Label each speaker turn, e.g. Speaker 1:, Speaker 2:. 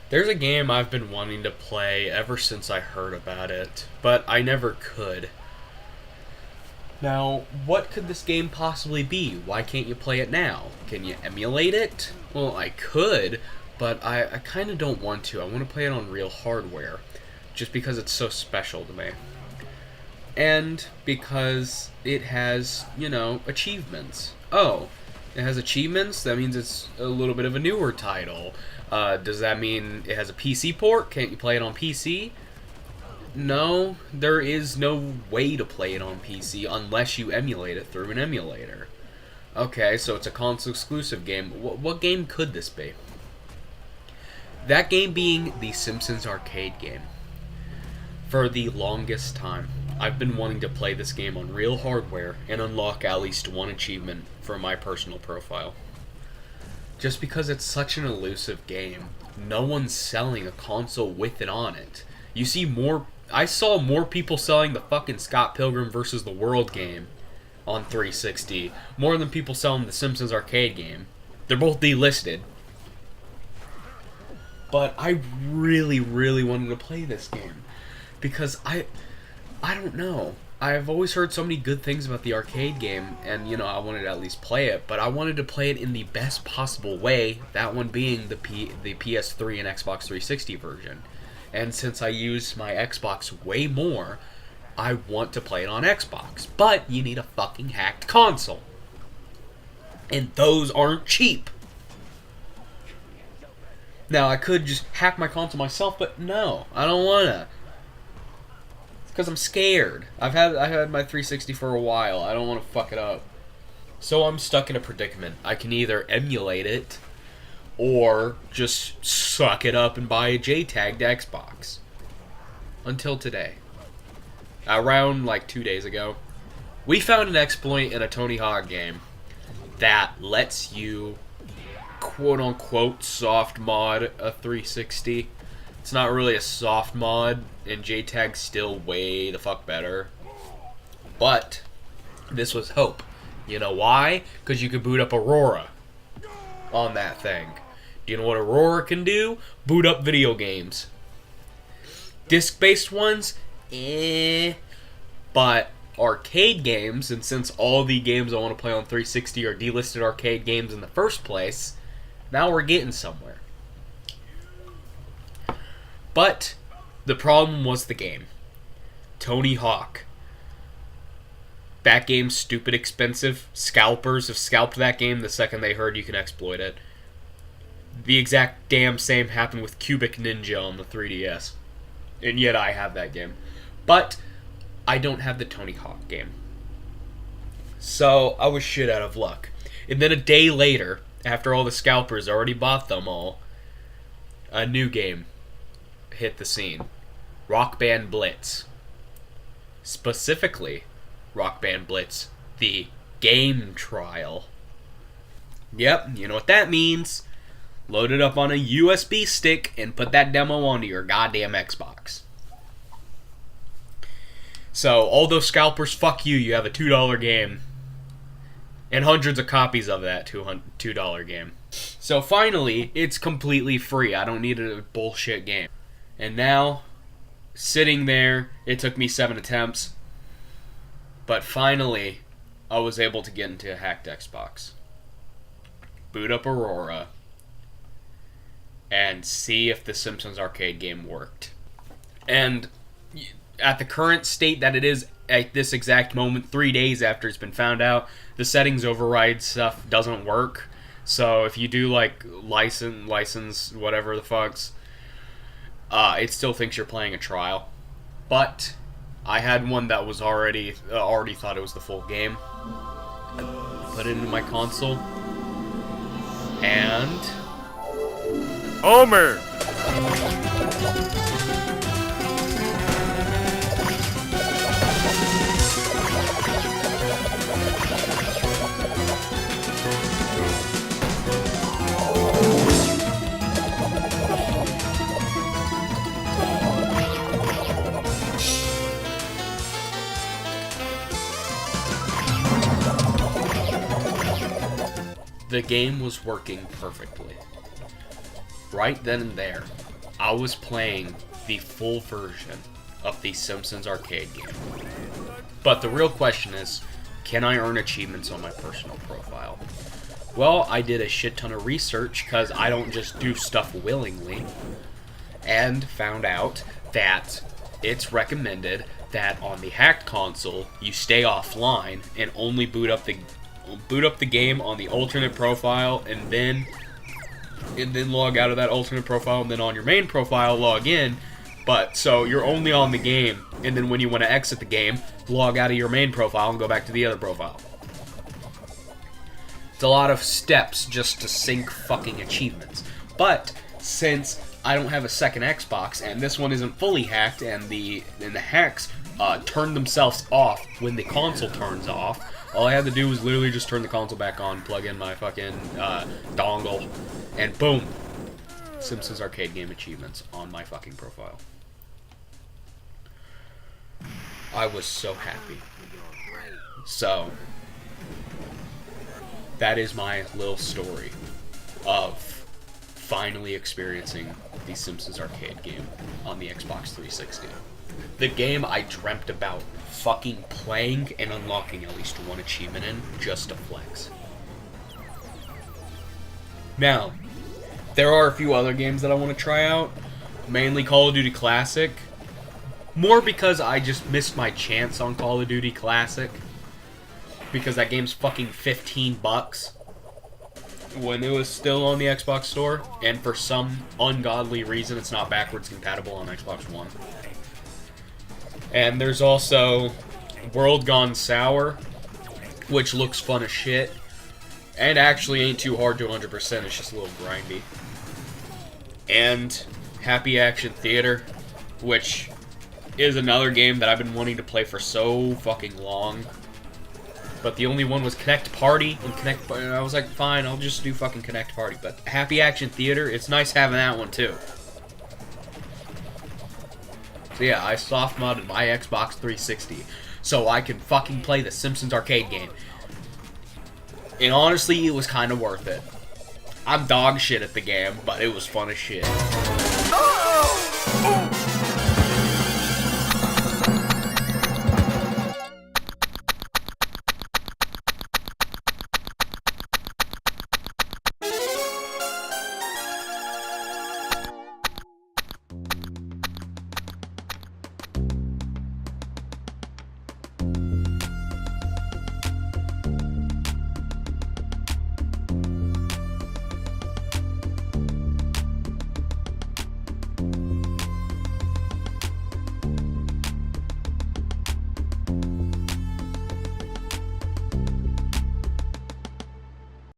Speaker 1: There's a game I've been wanting to play ever since I heard about it, but I never could. Now, what could this game possibly be? Why can't you play it now? Can you emulate it? Well, I could, but I kind of don't want to. I want to play it on real hardware, just because it's so special to me. And because it has, achievements. Oh, it has achievements? That means it's a little bit of a newer title. Does that mean it has a PC port? Can't you play it on PC? No, there is no way to play it on PC unless you emulate it through an emulator. Okay, so it's a console exclusive game. What game could this be? That game being the Simpsons arcade game. For the longest time, I've been wanting to play this game on real hardware and unlock at least one achievement for my personal profile. Just because it's such an elusive game, no one's selling a console with it on it. I saw more people selling the fucking Scott Pilgrim vs. the World game on 360, more than people selling the Simpsons arcade game. They're both delisted. But I really, really wanted to play this game. Because I don't know. I've always heard so many good things about the arcade game, and, I wanted to at least play it, but I wanted to play it in the best possible way, that one being the PS3 and Xbox 360 version. And since I use my Xbox way more, I want to play it on Xbox. But you need a fucking hacked console. And those aren't cheap. Now, I could just hack my console myself, but no, I don't wanna. Because I'm scared. I had my 360 for a while. I don't want to fuck it up. So I'm stuck in a predicament. I can either emulate it, or just suck it up and buy a J-tagged Xbox. Until today. Around like 2 days ago, we found an exploit in a Tony Hawk game that lets you quote-unquote soft mod a 360. It's not really a soft mod, and JTAG's still way the fuck better. But this was hope. You know why? Because you could boot up Aurora on that thing. Do you know what Aurora can do? Boot up video games. Disc-based ones? But arcade games, and since all the games I want to play on 360 are delisted arcade games in the first place, now we're getting somewhere. But the problem was the game. Tony Hawk. That game's stupid expensive. Scalpers have scalped that game the second they heard you can exploit it. The exact damn same happened with Cubic Ninja on the 3DS. And yet I have that game. But I don't have the Tony Hawk game. So I was shit out of luck. And then a day later, after all the scalpers already bought them all, a new game hit the scene. Rock Band Blitz. Specifically, Rock Band Blitz, the game trial. Yep, you know what that means. Load it up on a USB stick and put that demo onto your goddamn Xbox. So, all those scalpers, fuck you. You have a $2 game. And hundreds of copies of that $2 game. So finally, it's completely free. I don't need a bullshit game. And now, sitting there, it took me 7 attempts. But finally, I was able to get into a hacked Xbox. Boot up Aurora. And see if the Simpsons arcade game worked. And at the current state that it is at this exact moment, 3 days after it's been found out, the settings override stuff doesn't work. So if you do like license, whatever the fucks, it still thinks you're playing a trial. But I had one that was already thought it was the full game. I put it into my console, and
Speaker 2: Homer!
Speaker 1: the game was working perfectly. Right then and there. I was playing the full version of the Simpsons arcade game. But the real question is, can I earn achievements on my personal profile? Well, I did a shit ton of research, because I don't just do stuff willingly, and found out that it's recommended that on the hacked console, you stay offline and only boot up the game on the alternate profile, and then log out of that alternate profile, and then on your main profile log in. But so you're only on the game, and then when you want to exit the game, log out of your main profile and go back to the other profile. It's a lot of steps just to sync fucking achievements. But since I don't have a second Xbox, and this one isn't fully hacked, and the hacks turn themselves off when the console turns off, all I had to do was literally just turn the console back on, plug in my fucking dongle, and boom, Simpsons arcade game achievements on my fucking profile. I was so happy. So, that is my little story of finally experiencing the Simpsons arcade game on the Xbox 360. The game I dreamt about fucking playing and unlocking at least one achievement in just to flex. Now, there are a few other games that I want to try out, mainly Call of Duty Classic. More because I just missed my chance on Call of Duty Classic, because that game's fucking $15 when it was still on the Xbox store, and for some ungodly reason it's not backwards compatible on Xbox One. And there's also World Gone Sour, which looks fun as shit, and actually ain't too hard to 100%, it's just a little grindy. And Happy Action Theater, which is another game that I've been wanting to play for so fucking long. But the only one was Connect Party, and I was like, fine, I'll just do fucking Connect Party. But Happy Action Theater, it's nice having that one too. So yeah, I soft modded my Xbox 360 so I can fucking play the Simpsons arcade game. And honestly, it was kind of worth it. I'm dog shit at the game, but it was fun as shit.